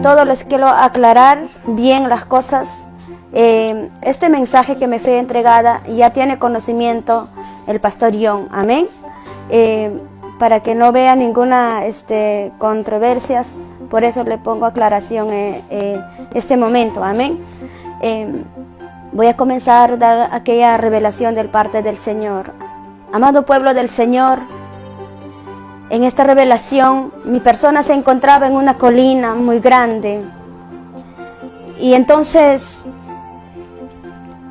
todo les quiero aclarar bien las cosas. Este mensaje que me fue entregada ya tiene conocimiento el pastor John, amén. Para que no vea ninguna controversias, por eso le pongo aclaración este momento, amén. Voy a comenzar a dar aquella revelación de parte del Señor. Amado pueblo del Señor, en esta revelación mi persona se encontraba en una colina muy grande, y entonces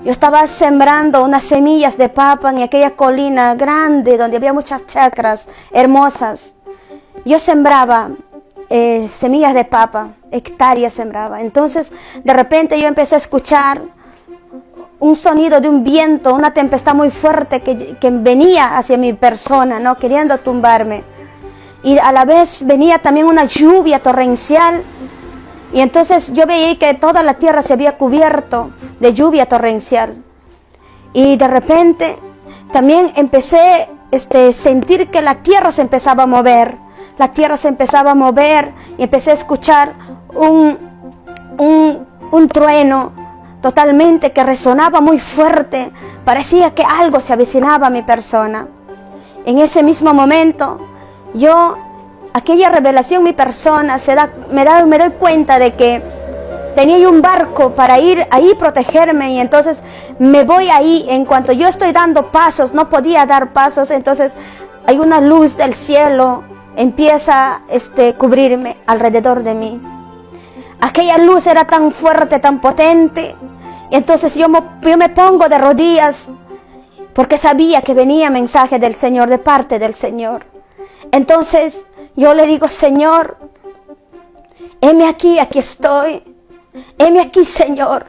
yo estaba sembrando unas semillas de papa en aquella colina grande donde había muchas chacras hermosas. Yo sembraba semillas de papa, hectáreas sembraba. Entonces de repente yo empecé a escuchar un sonido de un viento, una tempestad muy fuerte que venía hacia mi persona, ¿no? Queriendo tumbarme. Y a la vez venía también una lluvia torrencial. Y entonces yo veía que toda la tierra se había cubierto de lluvia torrencial. Y de repente también empecé a sentir que la tierra se empezaba a mover. La tierra se empezaba a mover y empecé a escuchar un trueno totalmente que resonaba muy fuerte. Parecía que algo se avecinaba a mi persona. En ese mismo momento, aquella revelación, mi persona me doy cuenta de que tenía un barco para ir ahí protegerme, y entonces me voy ahí. En cuanto yo estoy dando pasos, no podía dar pasos, entonces hay una luz del cielo, empieza a cubrirme alrededor de mí. Aquella luz era tan fuerte, tan potente, y entonces yo me pongo de rodillas, porque sabía que venía mensaje del Señor, de parte del Señor. Entonces yo le digo: Señor, heme aquí estoy. Heme aquí, Señor,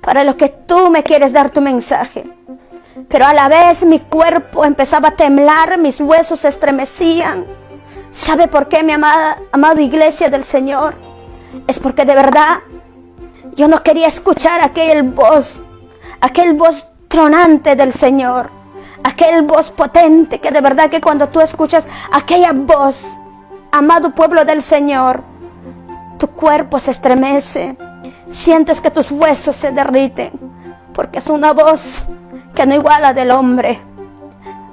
para lo que tú me quieres dar tu mensaje. Pero a la vez mi cuerpo empezaba a temblar, mis huesos se estremecían. ¿Sabe por qué, mi amada iglesia del Señor? Es porque de verdad yo no quería escuchar aquel voz tronante del Señor, aquel voz potente, que de verdad que cuando tú escuchas aquella voz, amado pueblo del Señor, tu cuerpo se estremece, sientes que tus huesos se derriten, porque es una voz que no iguala del hombre,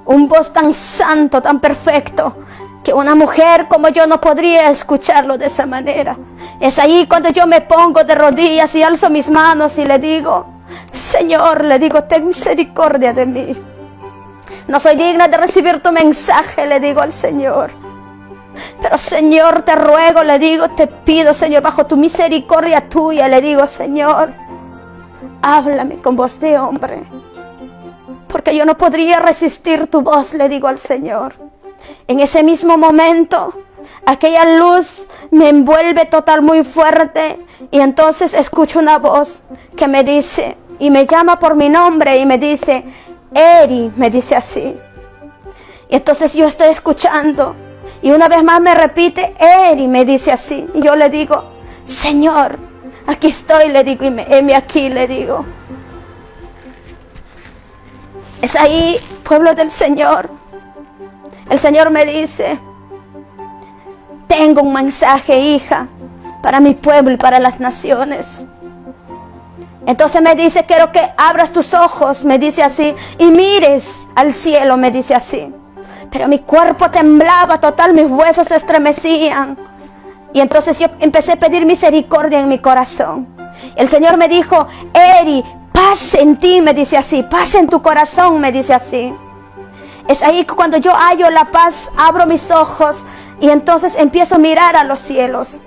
un voz tan santo, tan perfecto, que una mujer como yo no podría escucharlo de esa manera. Es ahí cuando yo me pongo de rodillas y alzo mis manos y le digo: Señor, le digo, ten misericordia de mí. No soy digna de recibir tu mensaje, le digo al Señor. Pero Señor, te ruego, le digo, te pido, Señor, bajo tu misericordia tuya, le digo: Señor, háblame con voz de hombre, porque yo no podría resistir tu voz, le digo al Señor. En ese mismo momento, aquella luz me envuelve total, muy fuerte, y entonces escucho una voz que me dice, y me llama por mi nombre, y me dice: Eri, me dice así. Y entonces yo estoy escuchando, y una vez más me repite: Eri, me dice así. Y yo le digo: Señor, aquí estoy, le digo, y heme aquí, le digo. Es ahí, pueblo del Señor. El Señor me dice: tengo un mensaje, hija, para mi pueblo y para las naciones. Entonces me dice: quiero que abras tus ojos, me dice así, y mires al cielo, me dice así. Pero mi cuerpo temblaba total, mis huesos se estremecían. Y entonces yo empecé a pedir misericordia en mi corazón. El Señor me dijo: Eri, paz en ti, me dice así, paz en tu corazón, me dice así. Es ahí que cuando yo hallo la paz, abro mis ojos y entonces empiezo a mirar a los cielos.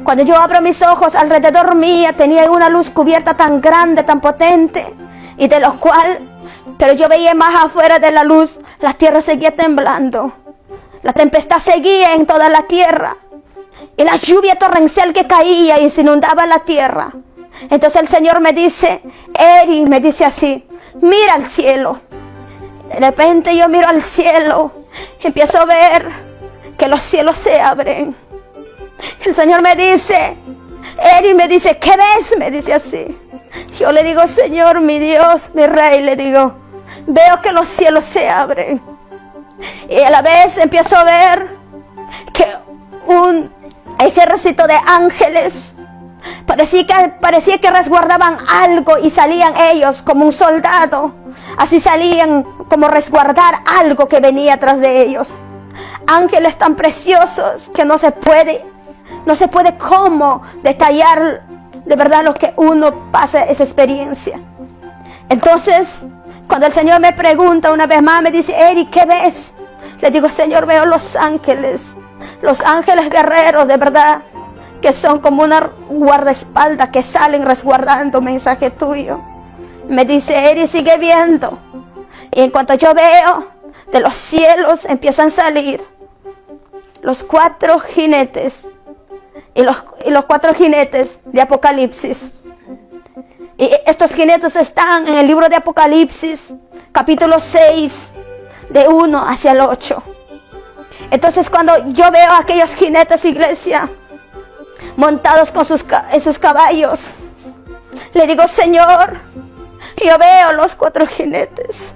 Cuando yo abro mis ojos, alrededor mía tenía una luz cubierta tan grande, tan potente, y de lo cual, pero yo veía más afuera de la luz, la tierra seguía temblando. La tempestad seguía en toda la tierra, y la lluvia torrencial que caía y se inundaba la tierra. Entonces el Señor me dice: Eri, me dice así, mira al cielo. De repente yo miro al cielo, empiezo a ver que los cielos se abren. El Señor me dice: Eri, me dice, ¿qué ves? Me dice así. Yo le digo: Señor, mi Dios, mi Rey, le digo, veo que los cielos se abren. Y a la vez empiezo a ver que ejército de ángeles. Parecía que resguardaban algo y salían ellos como un soldado. Así salían como resguardar algo que venía atrás de ellos. Ángeles tan preciosos que no se puede cómo detallar de verdad lo que uno pasa esa experiencia. Entonces, cuando el Señor me pregunta una vez más, me dice: Eri, ¿qué ves? Le digo: Señor, veo los ángeles guerreros de verdad, que son como una guardaespaldas que salen resguardando mensaje tuyo. Me dice: Eri, sigue viendo. Y en cuanto yo veo, de los cielos empiezan a salir los 4 jinetes y los 4 jinetes de Apocalipsis. Y estos jinetes están en el libro de Apocalipsis, capítulo 6, de 1 hacia el 8. Entonces, cuando yo veo a aquellos jinetes, iglesia, montados en sus caballos, le digo: Señor, yo veo los 4 jinetes.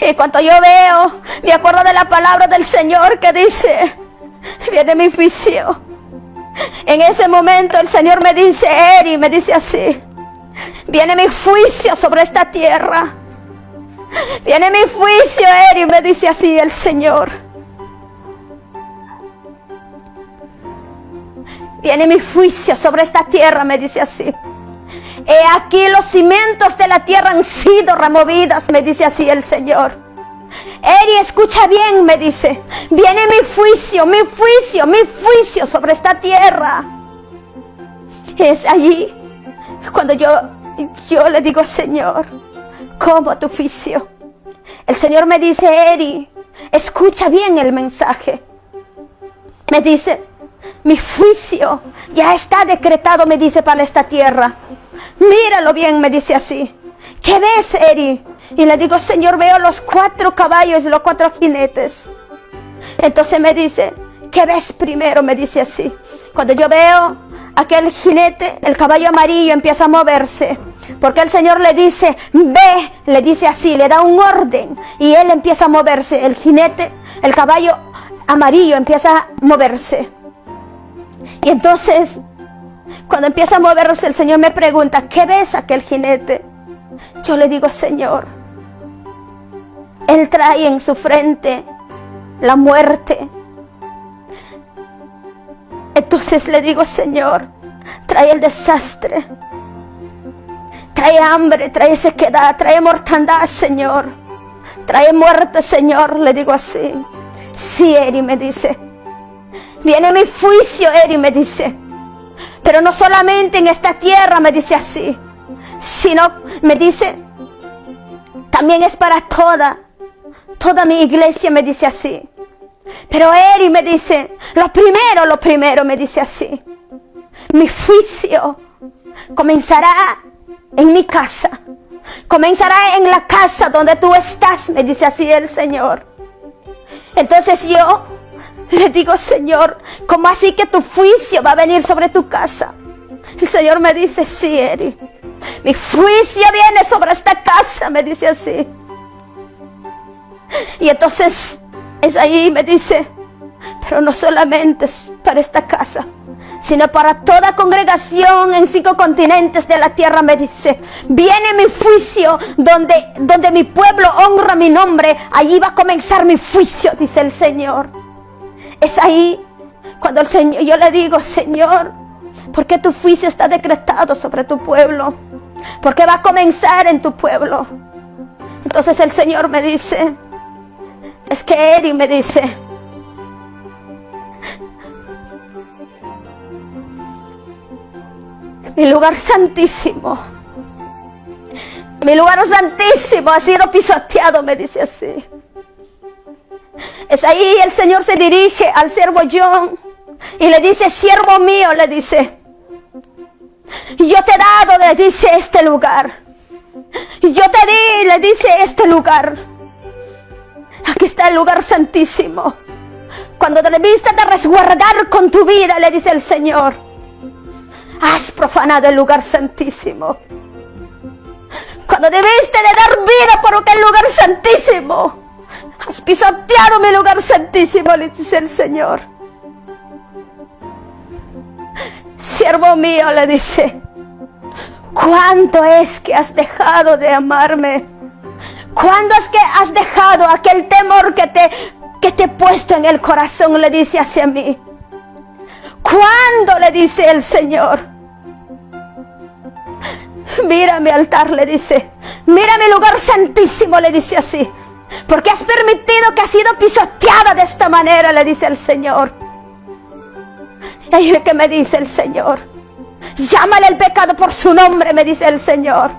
Y cuando yo veo, me acuerdo de la palabra del Señor que dice: viene mi juicio. En ese momento el Señor me dice: Eri, me dice así: viene mi juicio sobre esta tierra. Viene mi juicio, Eri, me dice así el Señor. Viene mi juicio sobre esta tierra, me dice así. He aquí los cimientos de la tierra han sido removidas, me dice así el Señor. Eri, escucha bien, me dice: viene mi juicio sobre esta tierra. Es allí cuando yo le digo: Señor, ¿cómo tu juicio? El Señor me dice: Eri, escucha bien el mensaje. Me dice: mi juicio ya está decretado, me dice, para esta tierra. Míralo bien, me dice así. ¿Qué ves, Eri? Y le digo: Señor, veo los 4 caballos y los 4 jinetes. Entonces me dice: ¿qué ves primero? Me dice así. Cuando yo veo aquel jinete, el caballo amarillo empieza a moverse, porque el Señor le dice: ve, le dice así, le da un orden, y él empieza a moverse. El jinete, el caballo amarillo empieza a moverse. Y entonces, cuando empieza a moverse, el Señor me pregunta: ¿qué ves aquel jinete? Yo le digo: Señor, él trae en su frente la muerte. Entonces le digo: Señor, trae el desastre, trae hambre, trae sequedad, trae mortandad, Señor, trae muerte, Señor. Le digo así. Sí, Eri, me dice: viene mi juicio, Eri, me dice, pero no solamente en esta tierra, me dice así, sino, me dice, también es para toda mi iglesia, me dice así. Pero Eri, me dice, lo primero, me dice así: mi juicio comenzará en mi casa, comenzará en la casa donde tú estás, me dice así el Señor. Entonces yo le digo: Señor, ¿cómo así que tu juicio va a venir sobre tu casa? El Señor me dice: sí, Eri, mi juicio viene sobre esta casa, me dice así. Y entonces es ahí, me dice, pero no solamente es para esta casa, sino para toda congregación en 5 continentes de la tierra, me dice: viene mi juicio donde mi pueblo honra mi nombre, allí va a comenzar mi juicio, dice el Señor. Es ahí cuando el Señor, yo le digo: Señor, ¿por qué tu juicio está decretado sobre tu pueblo? ¿Por qué va a comenzar en tu pueblo? Entonces el Señor me dice: es que Eri, me dice, mi lugar santísimo ha sido pisoteado, me dice así. Es ahí el Señor se dirige al siervo John y le dice: siervo mío, le dice, yo te he dado, le dice, este lugar. Yo te di, le dice, este lugar. Aquí está el lugar santísimo. Cuando debiste de resguardar con tu vida, le dice el Señor, has profanado el lugar santísimo. Cuando debiste de dar vida por aquel lugar santísimo, has pisoteado mi lugar santísimo, le dice el Señor. siervo mío, le dice, ¿cuánto es que has dejado de amarme? ¿Cuándo es que has dejado aquel temor que te he puesto en el corazón? Le dice hacia mí. ¿Cuándo? Le dice el Señor. Mira mi altar, le dice. Mira mi lugar santísimo, le dice así. Porque has permitido que ha sido pisoteada de esta manera, le dice el Señor. Y ahí es que me dice el Señor. Llámale el pecado por su nombre, me dice el Señor.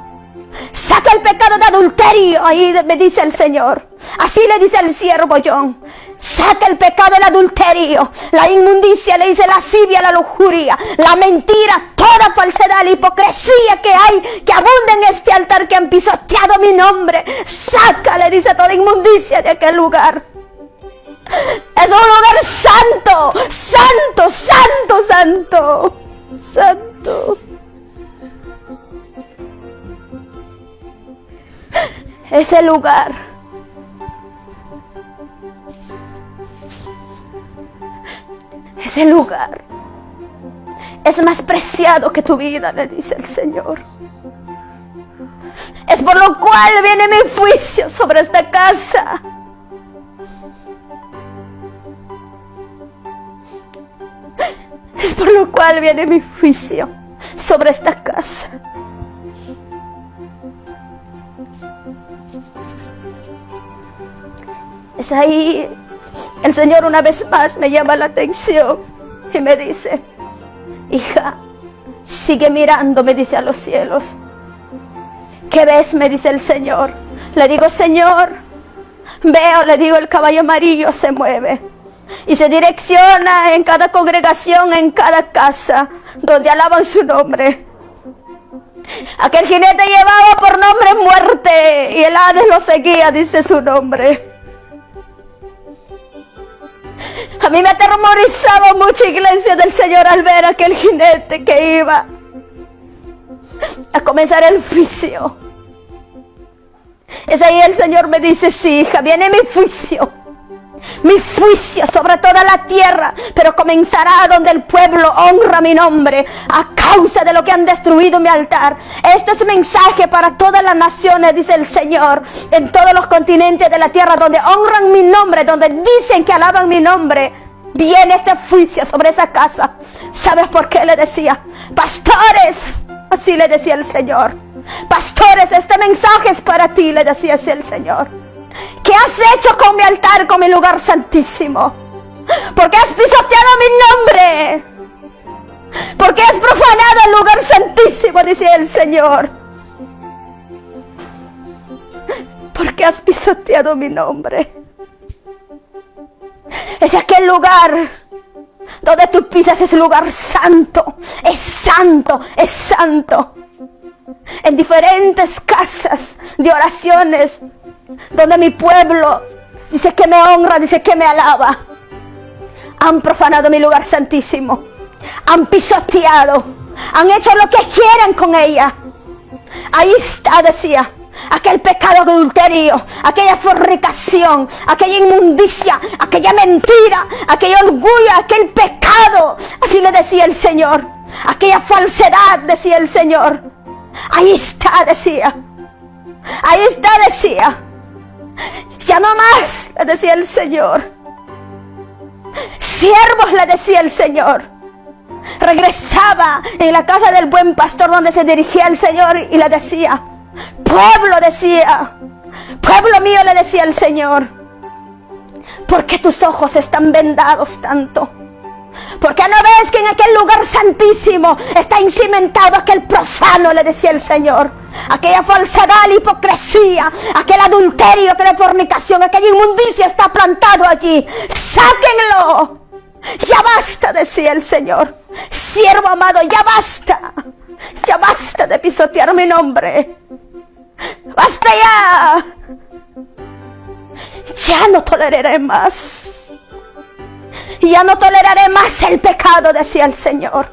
Saca el pecado de adulterio, ahí me dice el Señor. Así le dice el siervo John. Saca el pecado del adulterio, la inmundicia, le dice lascivia, la lujuria, la mentira, toda falsedad, la hipocresía que hay, que abunda en este altar, que han pisoteado mi nombre. Saca, le dice, toda inmundicia de aquel lugar. Es un lugar santo, santo, santo, santo, santo. Ese lugar es más preciado que tu vida, le dice el Señor. Es por lo cual viene mi juicio sobre esta casa. Es por lo cual viene mi juicio sobre esta casa. Es ahí, el Señor una vez más me llama la atención y me dice, hija, sigue mirando, me dice, a los cielos. ¿Qué ves? Me dice el Señor. Le digo, Señor, veo, le digo, el caballo amarillo se mueve y se direcciona en cada congregación, en cada casa donde alaban su nombre. Aquel jinete llevaba por nombre muerte y el Hades lo seguía, dice su nombre. A mí me atemorizaba mucho, iglesia del Señor, al ver a aquel jinete que iba a comenzar el juicio. Es ahí el Señor me dice, sí, hija, viene mi juicio sobre toda la tierra, pero comenzará donde el pueblo honra mi nombre a causa de lo que han destruido mi altar. Este es mensaje para todas las naciones, dice el Señor, en todos los continentes de la tierra donde honran mi nombre, donde dicen que alaban mi nombre. Viene este juicio sobre esa casa. ¿Sabes por qué? Le decía, pastores, así le decía el Señor, pastores, este mensaje es para ti, le decía así el Señor. ¿Qué has hecho con mi altar, con mi lugar santísimo? ¿Por qué has pisoteado mi nombre? ¿Por qué has profanado el lugar santísimo? Decía el Señor. ¿Por qué has pisoteado mi nombre? Es aquel lugar donde tú pisas, es lugar santo. Es santo, es santo. En diferentes casas de oraciones, donde mi pueblo dice que me honra, dice que me alaba, han profanado mi lugar santísimo, han pisoteado, han hecho lo que quieren con ella. Ahí está, decía, aquel pecado de adulterio, aquella fornicación, aquella inmundicia, aquella mentira, aquel orgullo, aquel pecado. Así le decía el Señor, aquella falsedad, decía el Señor. Ahí está, decía. Ahí está, decía. Ya no más, le decía el Señor. Siervos, le decía el Señor. Regresaba en la casa del buen pastor donde se dirigía el Señor y le decía, pueblo, decía, pueblo mío, le decía el Señor, ¿por qué tus ojos están vendados tanto? ¿Por qué no ves que en aquel lugar santísimo está encimentado aquel profano? Le decía el Señor. Aquella falsedad, la hipocresía, aquel adulterio, aquella fornicación, aquella inmundicia está plantado allí. ¡Sáquenlo! Ya basta, decía el Señor. Siervo amado, ya basta. Ya basta de pisotear mi nombre. ¡Basta ya! Ya no toleraré más. Ya no toleraré más el pecado, decía el Señor.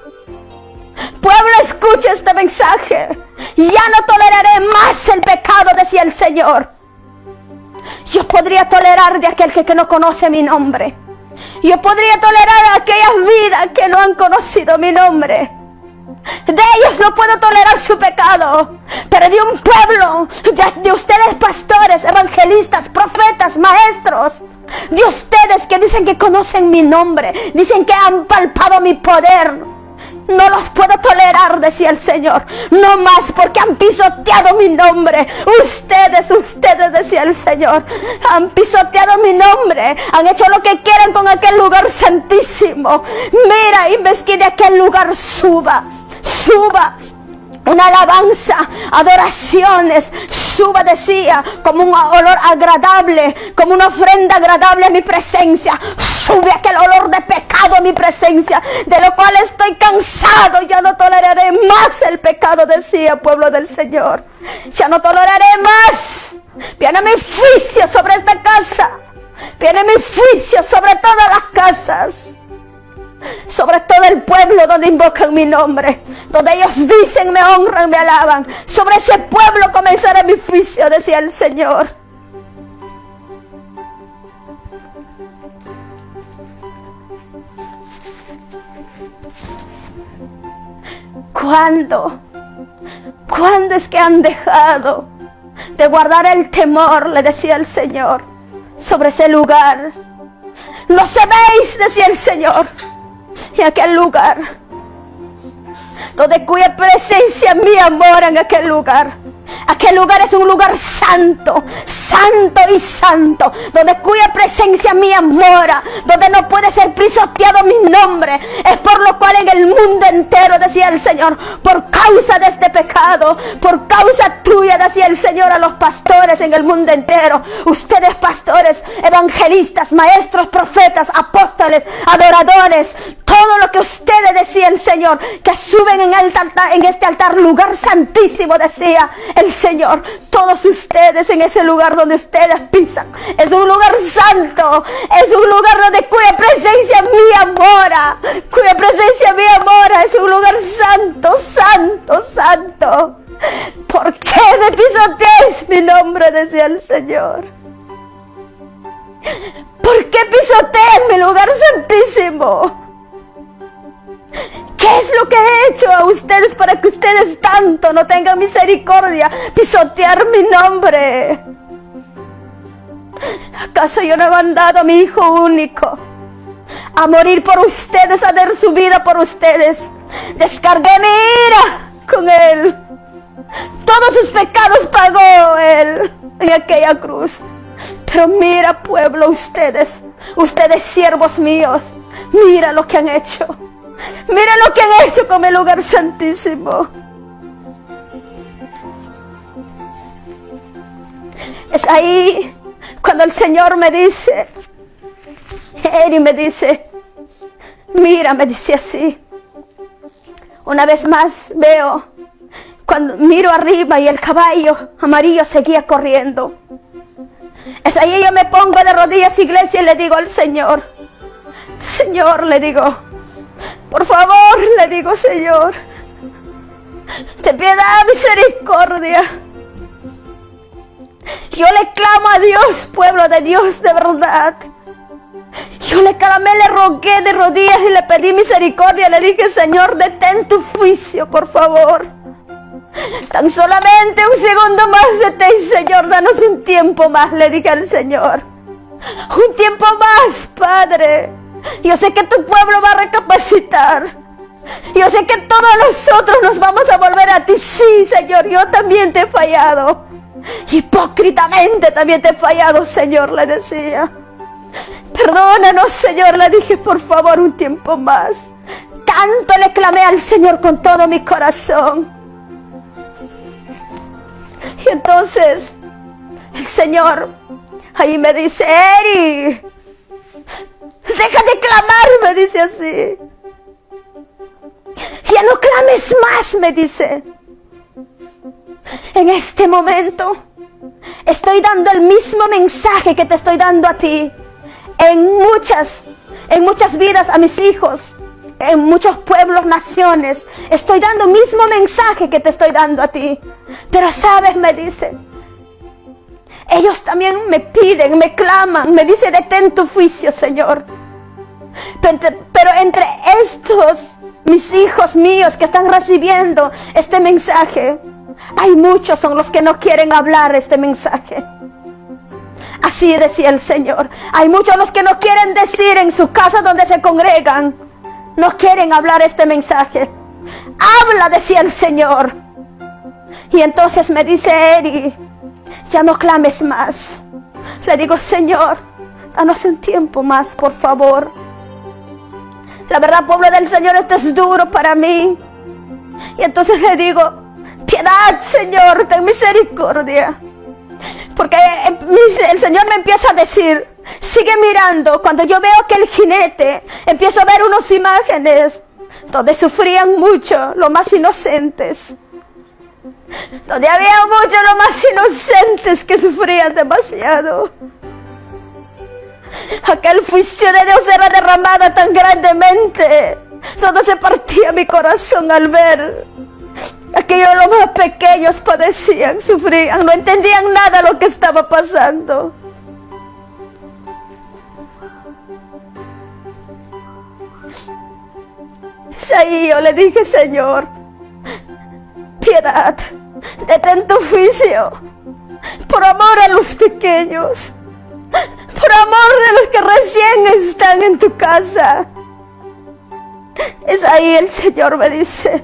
Pueblo, escucha este mensaje. Ya no toleraré más el pecado, decía el Señor. Yo podría tolerar de aquel que no conoce mi nombre. Yo podría tolerar a aquellas vidas que no han conocido mi nombre. De ellos no puedo tolerar su pecado, pero de un pueblo, de ustedes pastores, evangelistas, profetas, maestros, de ustedes que dicen que conocen mi nombre, dicen que han palpado mi poder, no los puedo tolerar, decía el Señor, no más porque han pisoteado mi nombre. Ustedes, decía el Señor, han pisoteado mi nombre, han hecho lo que quieren con aquel lugar santísimo. Mira, y ves que de aquel lugar suba una alabanza, adoraciones, suba, decía, como un olor agradable, como una ofrenda agradable a mi presencia. Sube aquel olor de pecado a mi presencia, de lo cual estoy cansado. Ya no toleraré más el pecado, decía pueblo del Señor. Ya no toleraré más. Viene mi juicio sobre esta casa. Viene mi juicio sobre todas las casas, sobre todo el pueblo donde invocan mi nombre, donde ellos dicen, me honran, me alaban. Sobre ese pueblo comenzará mi juicio, decía el Señor. ¿Cuándo es que han dejado de guardar el temor? Le decía el Señor sobre ese lugar. No sabéis, decía el Señor, en aquel lugar donde cuya presencia mía mora, en aquel lugar. Aquel lugar es un lugar santo, santo y santo, donde cuya presencia mía mora, donde no puede ser pisoteado mi nombre. Es por lo cual en el mundo entero, decía el Señor, por causa de este pecado, por causa tuya, decía el Señor a los pastores en el mundo entero. Ustedes pastores, evangelistas, maestros, profetas, apóstoles, adoradores, todo lo que ustedes, decía el Señor, que suben en este altar, lugar santísimo, decía el Señor, todos ustedes en ese lugar donde ustedes pisan, es un lugar santo, es un lugar donde cuya presencia mía mora, cuya presencia mía mora, es un lugar santo, santo, santo. ¿Por qué me pisoteáis mi nombre?, decía el Señor. ¿Por qué pisoteáis mi lugar santísimo? ¿Qué es lo que he hecho a ustedes para que ustedes tanto no tengan misericordia, pisotear mi nombre? ¿Acaso yo no he mandado a mi Hijo único a morir por ustedes, a dar su vida por ustedes? Descargué mi ira con Él. Todos sus pecados pagó Él en aquella cruz. Pero mira, pueblo, ustedes siervos míos, mira lo que han hecho. Mira lo que han hecho con el lugar santísimo. Es ahí cuando el Señor me dice, Eri me dice, mira, me dice así. Una vez más veo, cuando miro arriba y el caballo amarillo seguía corriendo. Es ahí yo me pongo de rodillas, iglesia, y le digo al Señor, Señor, le digo, por favor, le digo, Señor, ten piedad, misericordia. Yo le clamo a Dios, pueblo de Dios, de verdad. Yo le clamé, le rogué de rodillas y le pedí misericordia. Le dije, Señor, detén tu juicio, por favor. Tan solamente un segundo más detén, Señor, danos un tiempo más, le dije al Señor. Un tiempo más, Padre. Yo sé que tu pueblo va a recapacitar. Yo sé que todos nosotros nos vamos a volver a ti. Sí, Señor, yo también te he fallado. Hipócritamente también te he fallado, Señor, le decía. Perdónanos, Señor, le dije, por favor, un tiempo más. Tanto le clamé al Señor con todo mi corazón. Y entonces el Señor ahí me dice, Eri, deja de clamar, me dice así. Ya no clames más, me dice. En este momento estoy dando el mismo mensaje que te estoy dando a ti. En muchas vidas, a mis hijos, en muchos pueblos, naciones. Estoy dando el mismo mensaje que te estoy dando a ti. Pero sabes, me dice, ellos también me piden, me claman, me dice, detén tu juicio, Señor. Pero entre estos mis hijos míos que están recibiendo este mensaje, hay muchos son los que no quieren hablar este mensaje. Así decía el Señor. Hay muchos los que no quieren decir en su casa donde se congregan. No quieren hablar este mensaje. Habla, decía el Señor. Y entonces me dice Eri, ya no clames más. Le digo, Señor, danos un tiempo más, por favor. La verdad, pueblo del Señor, esto es duro para mí. Y entonces le digo, piedad, Señor, ten misericordia. Porque el Señor me empieza a decir, sigue mirando. Cuando yo veo que el jinete, empiezo a ver unas imágenes donde sufrían mucho los más inocentes. Donde había muchos los más inocentes que sufrían demasiado. Aquel juicio de Dios era derramado tan grandemente. Todo se partía mi corazón al ver aquellos los más pequeños padecían, sufrían, no entendían nada de lo que estaba pasando. Es ahí yo le dije, Señor, piedad, detén tu juicio, por amor a los pequeños, por amor de los que recién están en tu casa. Es ahí el Señor me dice,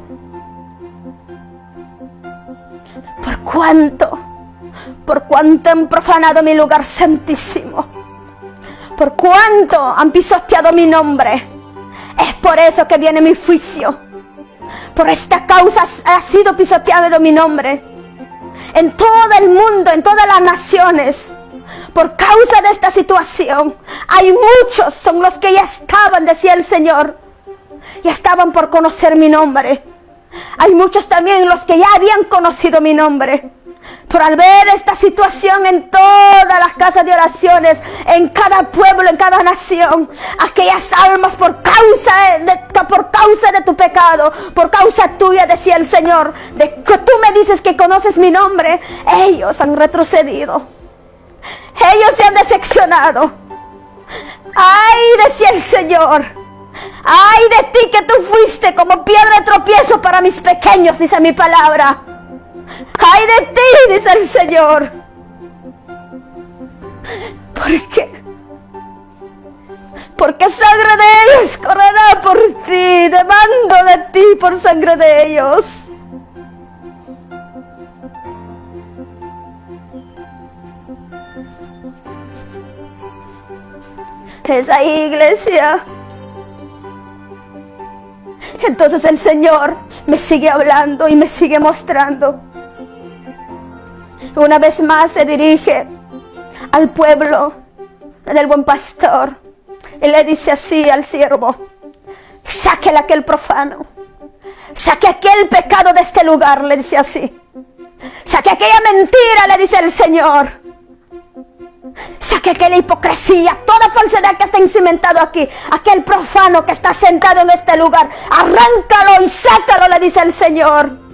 por cuánto han profanado mi lugar santísimo, por cuánto han pisoteado mi nombre, es por eso que viene mi juicio. Por esta causa ha sido pisoteado mi nombre en todo el mundo, en todas las naciones. Por causa de esta situación, hay muchos, son los que ya estaban, decía el Señor, ya estaban por conocer mi nombre. Hay muchos también los que ya habían conocido mi nombre. Pero al ver esta situación en todas las casas de oraciones, en cada pueblo, en cada nación, aquellas almas por causa de tu pecado, por causa tuya, decía el Señor, de que tú me dices que conoces mi nombre, ellos han retrocedido. Ellos se han decepcionado. Ay, decía el Señor, ay de ti que tú fuiste como piedra de tropiezo para mis pequeños, dice mi palabra. Ay de ti, dice el Señor. ¿Por qué? Porque sangre de ellos correrá por ti. Demando de ti por sangre de ellos. Es ahí, iglesia. Entonces el Señor me sigue hablando y me sigue mostrando. Una vez más se dirige al pueblo del buen pastor y le dice así al siervo: saque aquel profano, saque aquel pecado de este lugar, le dice así. Saque aquella mentira, le dice el Señor. Saque aquella hipocresía, toda falsedad que está cimentado aquí, aquel profano que está sentado en este lugar, arráncalo y sácalo, le dice el Señor.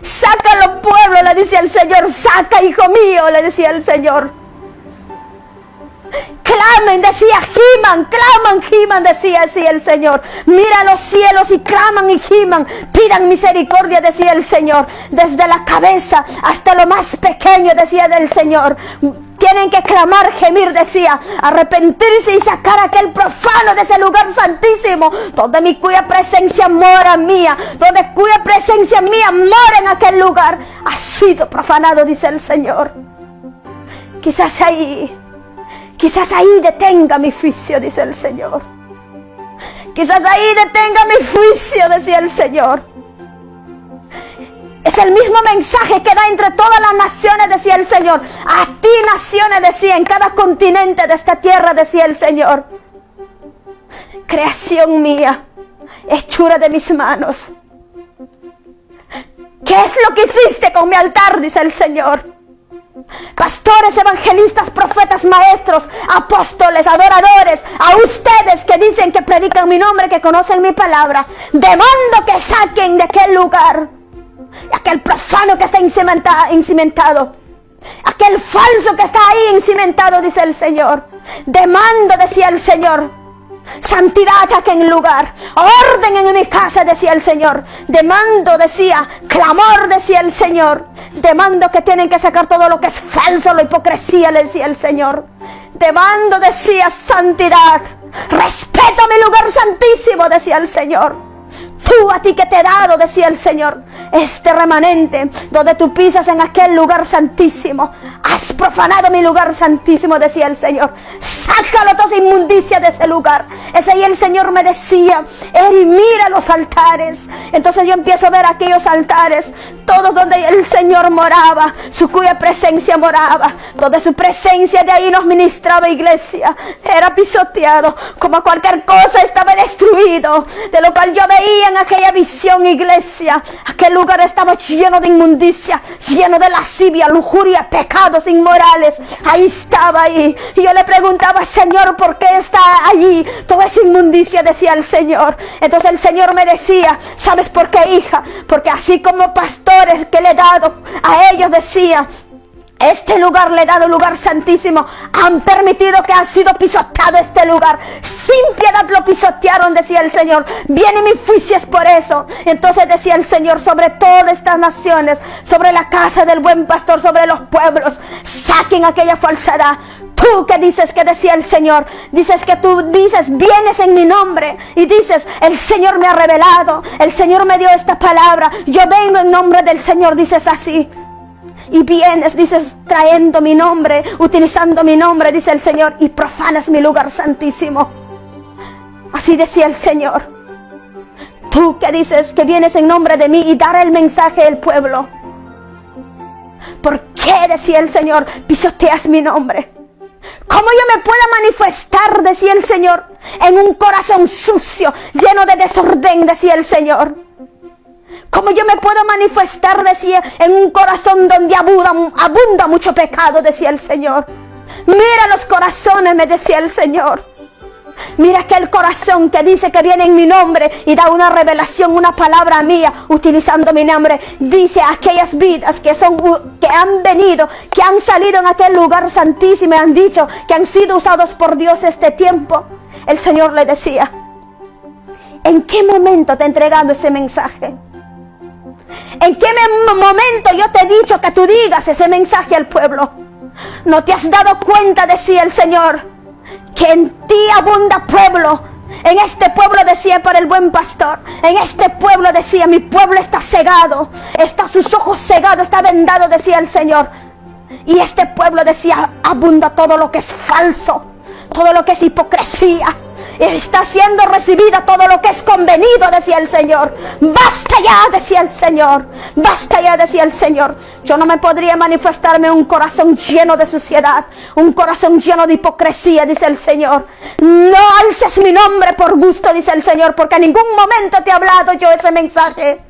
Sácalo, pueblo, le dice el Señor. Saca, hijo mío, le decía el Señor. Clamen, decía He-Man, claman, He-Man, decía así el Señor. Mira los cielos y claman y giman, pidan misericordia, decía el Señor. Desde la cabeza hasta lo más pequeño, decía el Señor. Tienen que clamar, gemir, decía, arrepentirse y sacar a aquel profano de ese lugar santísimo, donde mi cuya presencia mora mía, donde cuya presencia mía mora en aquel lugar. Ha sido profanado, dice el Señor. Quizás ahí detenga mi juicio, dice el Señor. Quizás ahí detenga mi juicio, decía el Señor. Es el mismo mensaje que da entre todas las naciones, decía el Señor. A ti, naciones, decía, en cada continente de esta tierra, decía el Señor. Creación mía, hechura de mis manos. ¿Qué es lo que hiciste con mi altar?, dice el Señor. Pastores, evangelistas, profetas, maestros, apóstoles, adoradores, a ustedes que dicen que predican mi nombre, que conocen mi palabra, demando que saquen de aquel lugar aquel profano que está encimentado, aquel falso que está ahí encimentado, dice el Señor. Demando, decía el Señor, Santidad aquí en el lugar. Orden en mi casa, decía el Señor. Demando, decía. Clamor, decía el Señor. Demando que tienen que sacar todo lo que es falso, la hipocresía, le decía el Señor. Demando, decía, santidad. Respeto mi lugar santísimo, decía el Señor. Tú, a ti que te he dado, decía el Señor, este remanente, donde tú pisas en aquel lugar santísimo. Has profanado mi lugar santísimo, decía el Señor. Sácalo toda inmundicia de ese lugar. Ese ahí el Señor me decía, Eri, mira los altares. Entonces yo empiezo a ver aquellos altares, todos donde el Señor moraba, su cuya presencia moraba, donde su presencia de ahí nos ministraba, iglesia. Era pisoteado, como cualquier cosa estaba destruido, de lo cual yo veía en aquella visión, iglesia. Aquel lugar estaba lleno de inmundicia, lleno de lascivia, lujuria, pecados inmorales. Ahí estaba ahí. Y yo le preguntaba, Señor, ¿por qué está allí toda esa inmundicia? Decía el Señor. Entonces el Señor me decía, ¿sabes por qué, hija? Porque así como pastores que le he dado a ellos, decía, este lugar le he dado, lugar santísimo, han permitido que ha sido pisoteado este lugar. Sin piedad lo pisotearon, decía el Señor. Vienen mis juicios por eso. Entonces decía el Señor, sobre todas estas naciones, sobre la casa del buen pastor, sobre los pueblos, saquen aquella falsedad. Tú que dices, que decía el Señor, dices que tú dices, vienes en mi nombre y dices, el Señor me ha revelado, el Señor me dio esta palabra, yo vengo en nombre del Señor, dices así. Y vienes, dices, trayendo mi nombre, utilizando mi nombre, dice el Señor, y profanas mi lugar santísimo. Así decía el Señor. Tú que dices que vienes en nombre de mí y dar el mensaje al pueblo. ¿Por qué, decía el Señor, pisoteas mi nombre? ¿Cómo yo me puedo manifestar, decía el Señor, en un corazón sucio, lleno de desorden, decía el Señor? ¿Cómo yo me puedo manifestar, decía, en un corazón donde abunda mucho pecado, decía el Señor? Mira los corazones, me decía el Señor. Mira aquel corazón que dice que viene en mi nombre y da una revelación, una palabra mía, utilizando mi nombre. Dice aquellas vidas que han venido, que han salido en aquel lugar santísimo y han dicho que han sido usados por Dios este tiempo. El Señor le decía, ¿en qué momento te he entregado ese mensaje? ¿En qué momento yo te he dicho que tú digas ese mensaje al pueblo? ¿No te has dado cuenta, decía el Señor, que en ti abunda pueblo? En este pueblo, decía, para el buen pastor, en este pueblo, decía, mi pueblo está cegado, está sus ojos cegados, está vendado, decía el Señor. Y este pueblo, decía, abunda todo lo que es falso, todo lo que es hipocresía. Está siendo recibida todo lo que es convenido, decía el Señor. Basta ya, decía el Señor. Basta ya, decía el Señor. Yo no me podría manifestarme un corazón lleno de suciedad, un corazón lleno de hipocresía, dice el Señor. No alces mi nombre por gusto, dice el Señor, porque en ningún momento te he hablado yo ese mensaje.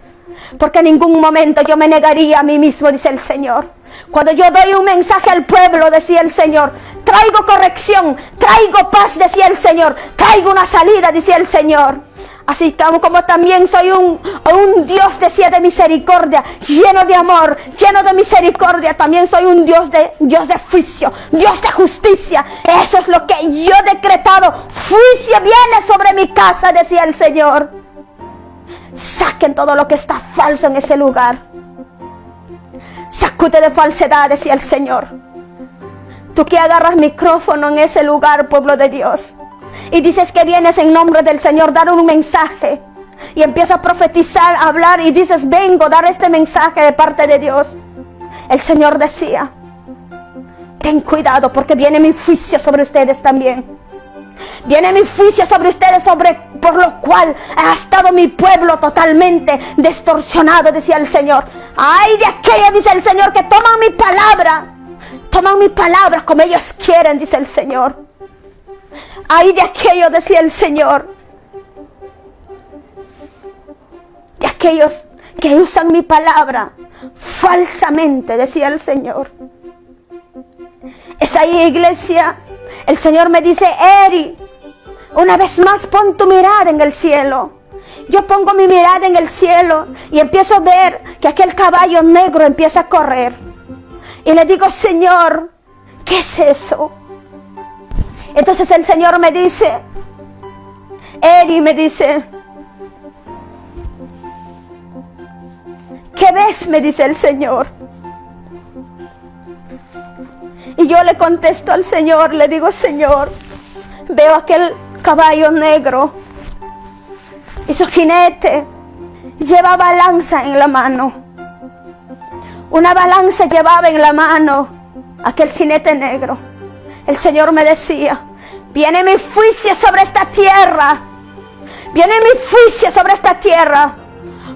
Porque en ningún momento yo me negaría a mí mismo, dice el Señor. Cuando yo doy un mensaje al pueblo, decía el Señor, traigo corrección, traigo paz, decía el Señor, traigo una salida, decía el Señor. Así como también soy un Dios, decía, de misericordia, lleno de amor, lleno de misericordia. También soy un Dios de juicio, Dios de justicia. Eso es lo que yo he decretado. Juicio viene sobre mi casa, decía el Señor. Saquen todo lo que está falso en ese lugar. Sacude de falsedad, decía el Señor. Tú que agarras micrófono en ese lugar, pueblo de Dios, y dices que vienes en nombre del Señor, dar un mensaje, y empiezas a profetizar, a hablar, y dices, vengo a dar este mensaje de parte de Dios. El Señor decía, ten cuidado, porque viene mi juicio sobre ustedes también. Viene mi juicio sobre ustedes, por lo cual ha estado mi pueblo totalmente distorsionado, decía el Señor. Ay de aquellos, dice el Señor, que toman mi palabra como ellos quieren, dice el Señor. Ay de aquellos, decía el Señor, de aquellos que usan mi palabra falsamente, decía el Señor. Es ahí, iglesia. El Señor me dice, Eri, una vez más pon tu mirada en el cielo. Yo pongo mi mirada en el cielo y empiezo a ver que aquel caballo negro empieza a correr. Y le digo, Señor, ¿qué es eso? Entonces el Señor me dice, Eri me dice, ¿qué ves? Me dice el Señor. Y yo le contesto al Señor, le digo, Señor, veo aquel caballo negro y su jinete lleva balanza en la mano. Una balanza llevaba en la mano aquel jinete negro. El Señor me decía, viene mi juicio sobre esta tierra. Viene mi juicio sobre esta tierra.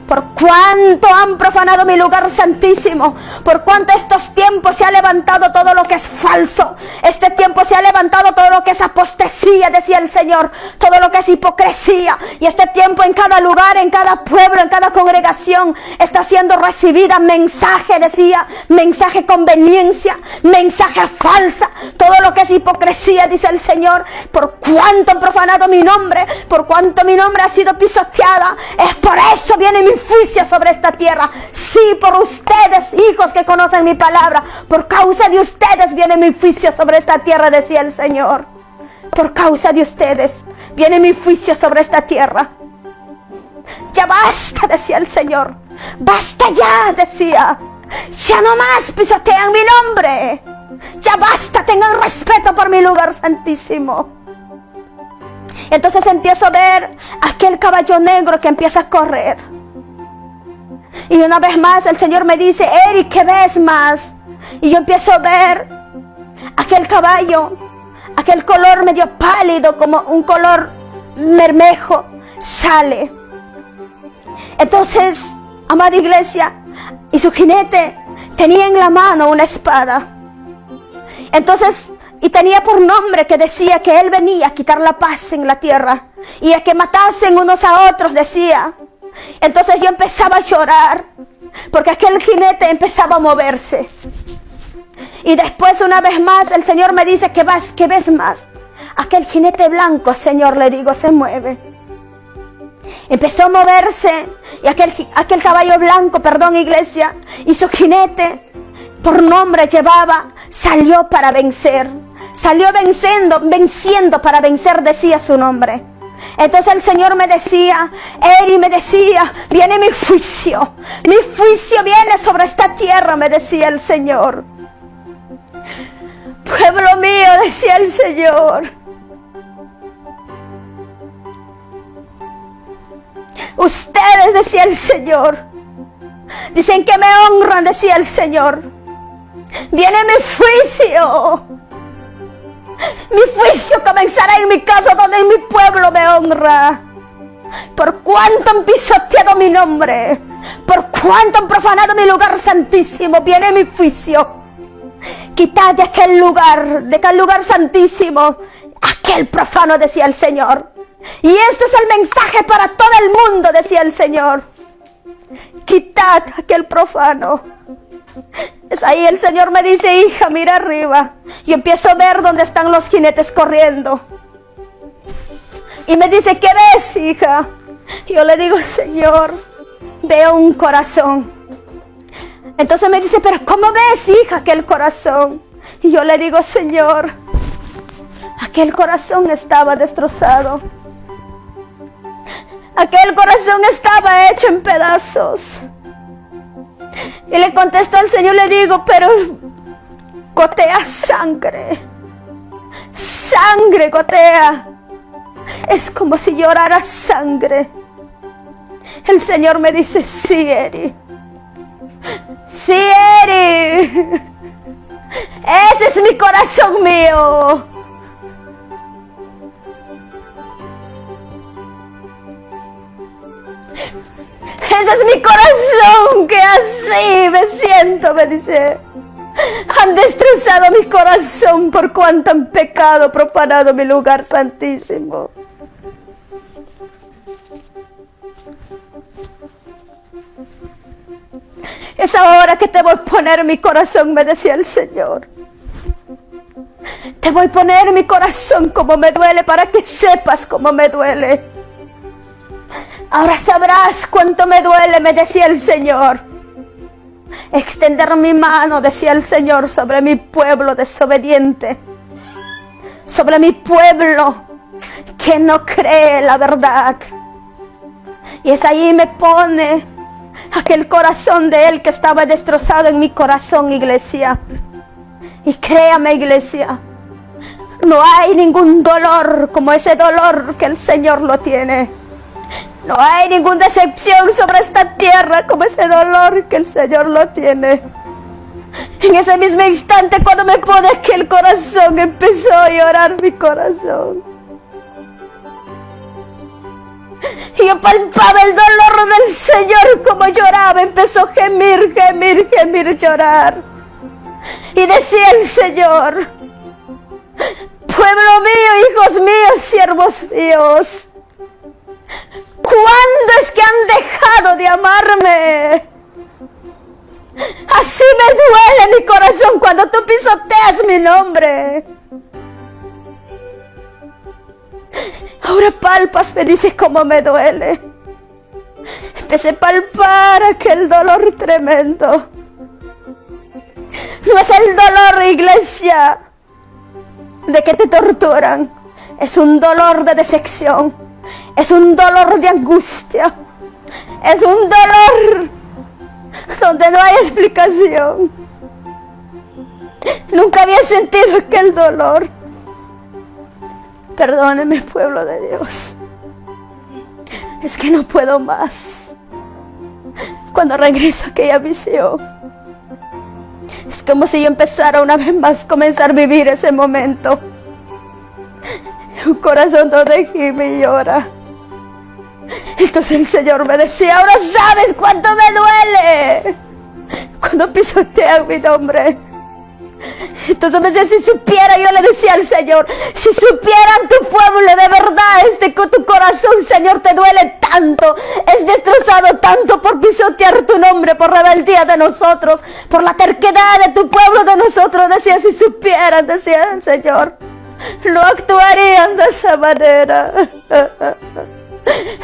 Por cuanto han profanado mi lugar santísimo, por cuanto estos tiempos se ha levantado todo lo que es falso, este tiempo se ha levantado todo lo que es apostasía, decía el Señor, todo lo que es hipocresía, y este tiempo en cada lugar, en cada pueblo, en cada congregación está siendo recibida mensaje, decía, mensaje conveniencia, mensaje falsa, todo lo que es hipocresía, dice el Señor, por cuanto han profanado mi nombre, por cuanto mi nombre ha sido pisoteada, es por eso viene mi juicio sobre esta tierra. Sí, por ustedes, hijos que conocen mi palabra, por causa de ustedes viene mi juicio sobre esta tierra, decía el Señor. Por causa de ustedes viene mi juicio sobre esta tierra. Ya basta, decía el Señor. Basta ya, decía. Ya no más pisotean mi nombre. Ya basta, tengan respeto por mi lugar santísimo. Entonces empiezo a ver aquel caballo negro que empieza a correr. Y una vez más el Señor me dice, Eri, ¿qué ves más? Y yo empiezo a ver aquel caballo, aquel color medio pálido, como un color bermejo, sale. Entonces, amada iglesia, y su jinete tenía en la mano una espada. Entonces, y tenía por nombre que decía que él venía a quitar la paz en la tierra y a que matasen unos a otros, decía. Entonces yo empezaba a llorar porque aquel jinete empezaba a moverse. Y después una vez más el Señor me dice, ¿qué ves más? Aquel jinete blanco, Señor, le digo, se mueve. Empezó a moverse y aquel caballo blanco, perdón, iglesia, y su jinete por nombre llevaba, salió para vencer. Salió venciendo para vencer, decía su nombre. Entonces el Señor me decía, Eri me decía, viene mi juicio viene sobre esta tierra, me decía el Señor. Pueblo mío, decía el Señor, ustedes, decía el Señor, dicen que me honran, decía el Señor. Viene mi juicio. Mi juicio comenzará en mi casa, donde en mi pueblo me honra. Por cuanto han pisoteado mi nombre, por cuanto han profanado mi lugar santísimo, viene mi juicio. Quitad de aquel lugar santísimo, aquel profano, decía el Señor. Y esto es el mensaje para todo el mundo, decía el Señor. Quitad aquel profano. Es ahí el Señor me dice, hija, mira arriba. Y empiezo a ver dónde están los jinetes corriendo. Y me dice, ¿qué ves, hija? Y yo le digo, Señor, veo un corazón. Entonces me dice, pero ¿cómo ves, hija, aquel corazón? Y yo le digo, Señor, aquel corazón estaba destrozado. Aquel corazón estaba hecho en pedazos. Y le contesto al Señor, le digo, pero gotea sangre. Sangre gotea. Es como si llorara sangre. El Señor me dice, sí, Eri. Sí, Eri. Ese es mi corazón mío. Ese es mi corazón, que así me siento, me dice. Han destrozado mi corazón por cuanto han pecado, profanado mi lugar santísimo. Es ahora que te voy a poner mi corazón, me decía el Señor. Te voy a poner mi corazón como me duele, para que sepas cómo me duele. Ahora sabrás cuánto me duele, me decía el Señor. Extender mi mano, decía el Señor, sobre mi pueblo desobediente. Sobre mi pueblo que no cree la verdad. Y es ahí me pone aquel corazón de él que estaba destrozado en mi corazón, iglesia. Y créame, iglesia, no hay ningún dolor como ese dolor que el Señor lo tiene. No hay ninguna decepción sobre esta tierra como ese dolor que el Señor lo tiene. En ese mismo instante, cuando me pone aquel corazón, empezó a llorar mi corazón. Y yo palpaba el dolor del Señor como lloraba. Empezó a gemir, gemir, gemir, llorar. Y decía el Señor: pueblo mío, hijos míos, siervos míos, ¿cuándo es que han dejado de amarme? Así me duele mi corazón cuando tú pisoteas mi nombre. Ahora palpas, me dices cómo me duele. Empecé a palpar aquel dolor tremendo. No es el dolor, iglesia, de que te torturan. Es un dolor de decepción. Es un dolor de angustia. Es un dolor donde no hay explicación. Nunca había sentido aquel dolor. Perdóneme, pueblo de Dios. Es que no puedo más. Cuando regreso a aquella visión, es como si yo empezara una vez más a comenzar a vivir ese momento. Un corazón donde gime y llora. Entonces el Señor me decía: ahora sabes cuánto me duele cuando pisotean mi nombre. Entonces me decía: si supiera, yo le decía al Señor, si supieran tu pueblo de verdad, con tu corazón, Señor, te duele tanto, es destrozado tanto por pisotear tu nombre, por rebeldía de nosotros, por la terquedad de tu pueblo de nosotros. Decía: si supieran, decía el Señor, no actuarían de esa manera.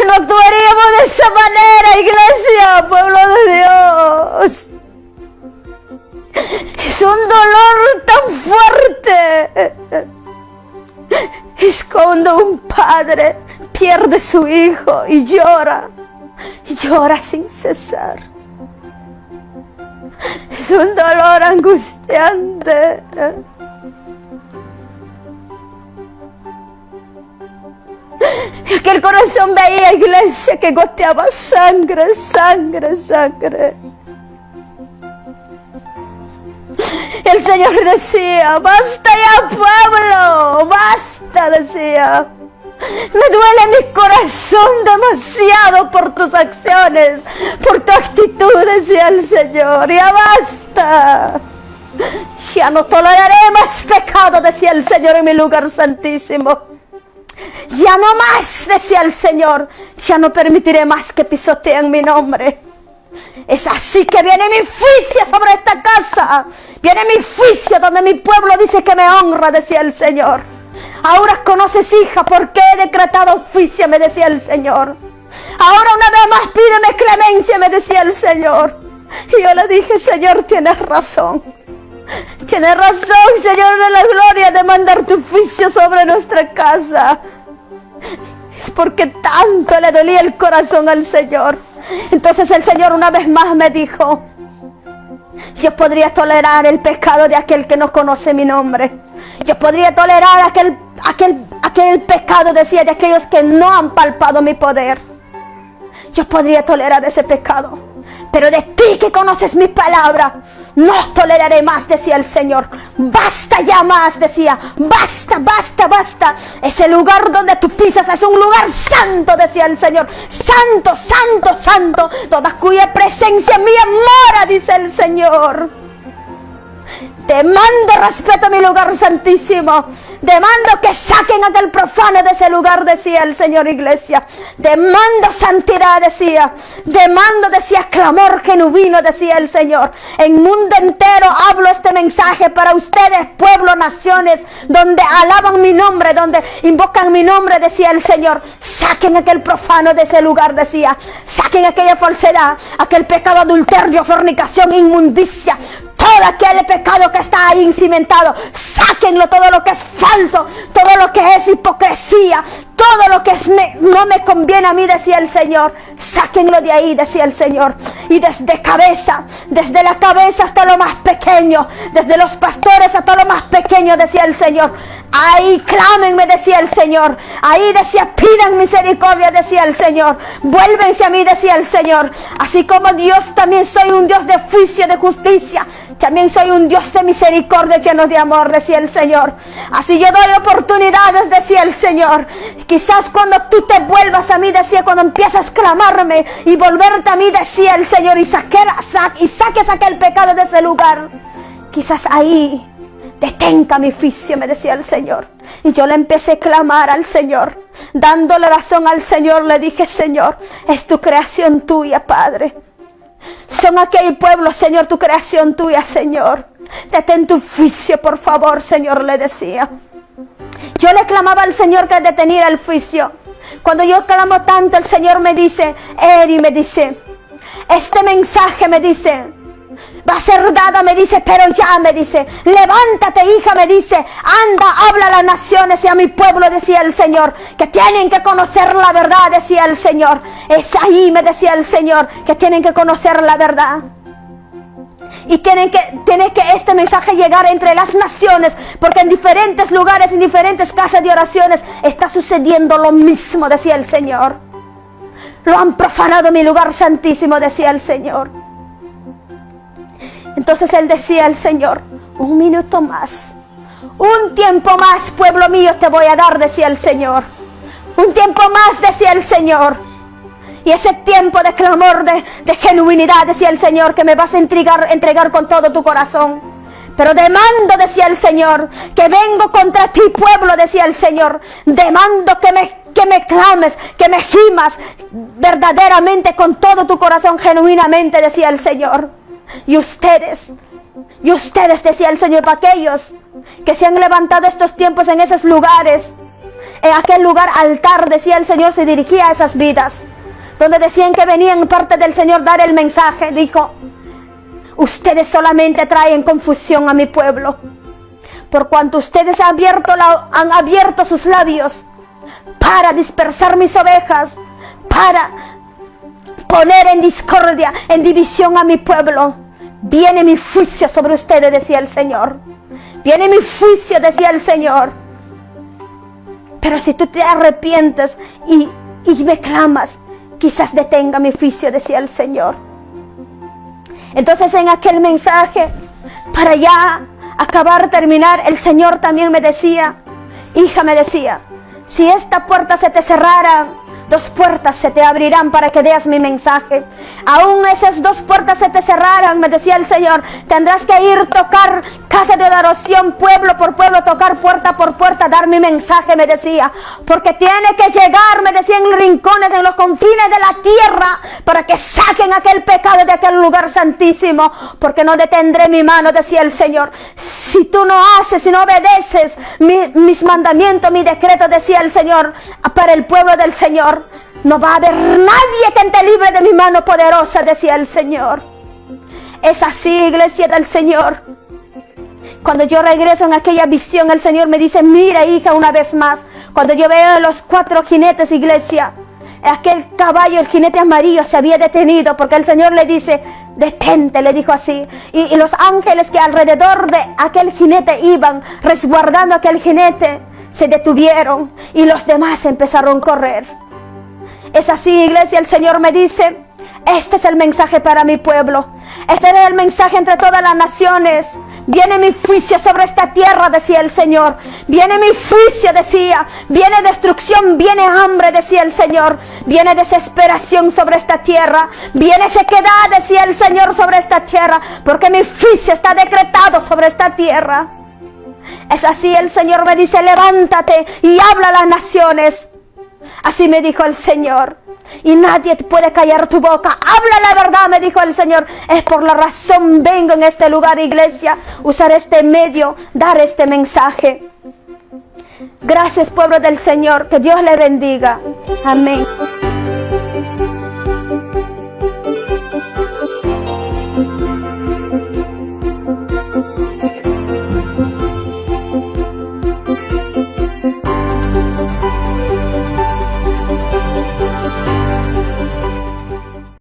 No actuaríamos de esa manera, iglesia, pueblo de Dios. Es un dolor tan fuerte. Es cuando un padre pierde a su hijo y llora sin cesar. Es un dolor angustiante. Y aquel corazón veía, iglesia, que goteaba sangre, sangre, sangre. El Señor decía: basta ya, pueblo, basta, decía. Me duele mi corazón demasiado por tus acciones, por tu actitud, decía el Señor. Ya basta. Ya no toleraré más pecado, decía el Señor en mi lugar santísimo. Ya no más, decía el Señor. Ya no permitiré más que pisoteen mi nombre. Es así que viene mi juicio sobre esta casa. Viene mi juicio donde mi pueblo dice que me honra, decía el Señor. Ahora conoces, hija, por qué he decretado juicio, me decía el Señor. Ahora una vez más pídeme clemencia, me decía el Señor. Y yo le dije: Señor, tienes razón. Tienes razón, Señor de la gloria, de mandar tu juicio sobre nuestra casa. Es porque tanto le dolía el corazón al Señor. Entonces el Señor una vez más me dijo: yo podría tolerar el pecado de aquel que no conoce mi nombre. Yo podría tolerar aquel pecado, decía, de aquellos que no han palpado mi poder. Yo podría tolerar ese pecado, pero de ti que conoces mi palabra, no toleraré más, decía el Señor. Basta ya más, decía. Basta, basta, basta. Ese lugar donde tú pisas es un lugar santo, decía el Señor. Santo, santo, santo, toda cuya presencia mía mora, dice el Señor. Demando respeto a mi lugar santísimo. Demando que saquen a aquel profano de ese lugar, decía el Señor, iglesia. Demando santidad, decía. Demando, decía, clamor genuino, decía el Señor. En mundo entero hablo este mensaje para ustedes, pueblo, naciones, donde alaban mi nombre, donde invocan mi nombre, decía el Señor. Saquen a aquel profano de ese lugar, decía. Saquen aquella falsedad, aquel pecado, adulterio, fornicación, inmundicia. todo aquel pecado que está ahí cimentado. Sáquenlo, todo lo que es falso, todo lo que es hipocresía, todo lo que no me conviene a mí, decía el Señor. Sáquenlo de ahí, decía el Señor. Y desde la cabeza hasta lo más pequeño, desde los pastores hasta lo más pequeño, decía el Señor. Ahí clámenme, decía el Señor. Ahí decía, pidan misericordia, decía el Señor. Vuélvense a mí, decía el Señor. Así como Dios, también soy un Dios de juicio, de justicia. También soy un Dios de misericordia, lleno de amor, decía el Señor. Así yo doy oportunidades, decía el Señor. Quizás cuando tú te vuelvas a mí, decía, cuando empiezas a clamarme y volverte a mí, decía el Señor, y saques aquel pecado de ese lugar, quizás ahí detenga mi juicio, me decía el Señor. Y yo le empecé a clamar al Señor, dándole razón al Señor. Le dije, Señor, es tu creación tuya, Padre. Son aquel pueblo, Señor, tu creación tuya, Señor. Detén tu juicio, por favor, Señor, le decía. Yo le clamaba al Señor que deteniera el juicio. Cuando yo clamo tanto, el Señor me dice, Eri, me dice, este mensaje, me dice, va a ser dada, me dice, pero ya, me dice, levántate, hija, me dice, anda, habla a las naciones y a mi pueblo, decía el Señor, que tienen que conocer la verdad, decía el Señor. Es ahí, me decía el Señor, que tienen que conocer la verdad. Y tiene que este mensaje llegar entre las naciones, porque en diferentes lugares, en diferentes casas de oraciones, está sucediendo lo mismo, decía el Señor. Lo han profanado mi lugar santísimo, decía el Señor. Entonces él decía al Señor, un minuto más, un tiempo más, pueblo mío, te voy a dar, decía el Señor. Un tiempo más, decía el Señor. Y ese tiempo de clamor, de genuinidad, decía el Señor, que me vas a entregar con todo tu corazón. Pero demando, decía el Señor, que vengo contra ti, pueblo, decía el Señor. Demando que me clames, que me gimas verdaderamente con todo tu corazón, genuinamente, decía el Señor. Y ustedes, decía el Señor, para aquellos que se han levantado estos tiempos en esos lugares, en aquel lugar altar, decía el Señor, se dirigía a esas vidas, donde decían que venían parte del Señor dar el mensaje. Dijo, ustedes solamente traen confusión a mi pueblo, por cuanto ustedes han abierto sus labios para dispersar mis ovejas, para poner en discordia, en división a mi pueblo. Viene mi juicio sobre ustedes, decía el Señor. Viene mi juicio, decía el Señor. Pero si tú te arrepientes y me clamas, quizás detenga mi juicio, decía el Señor. Entonces en aquel mensaje, para ya acabar, terminar, el Señor también me decía, hija, me decía, si esta puerta se te cerrara, 2 puertas se te abrirán para que veas mi mensaje. Aún esas 2 puertas se te cerraran, me decía el Señor, tendrás que ir tocar casa de oración, pueblo por pueblo, tocar puerta por puerta, dar mi mensaje, me decía. Porque tiene que llegar, me decía, en rincones, en los confines de la tierra, para que saquen aquel pecado de aquel lugar santísimo. Porque no detendré mi mano, decía el Señor. Si tú no haces, si no obedeces mis mandamientos, mi decreto, decía el Señor, para el pueblo del Señor, no va a haber nadie que te libre de mi mano poderosa, decía el Señor. Es así, iglesia del Señor. Cuando yo regreso en aquella visión, el Señor me dice, mira, hija, una vez más. Cuando yo veo los 4 jinetes, iglesia, aquel caballo, el jinete amarillo, se había detenido, porque el Señor le dice, detente, le dijo así. Y los ángeles que alrededor de aquel jinete iban resguardando aquel jinete, se detuvieron y los demás empezaron a correr. Es así, iglesia, el Señor me dice, este es el mensaje para mi pueblo. Este es el mensaje entre todas las naciones. Viene mi juicio sobre esta tierra, decía el Señor. Viene mi juicio, decía. Viene destrucción, viene hambre, decía el Señor. Viene desesperación sobre esta tierra. Viene sequedad, decía el Señor, sobre esta tierra. Porque mi juicio está decretado sobre esta tierra. Es así, el Señor me dice, levántate y habla a las naciones. Así me dijo el Señor. Y nadie puede callar tu boca. Habla la verdad, me dijo el Señor. Es por la razón vengo en este lugar, iglesia, usar este medio, dar este mensaje. Gracias, pueblo del Señor. Que Dios le bendiga. Amén.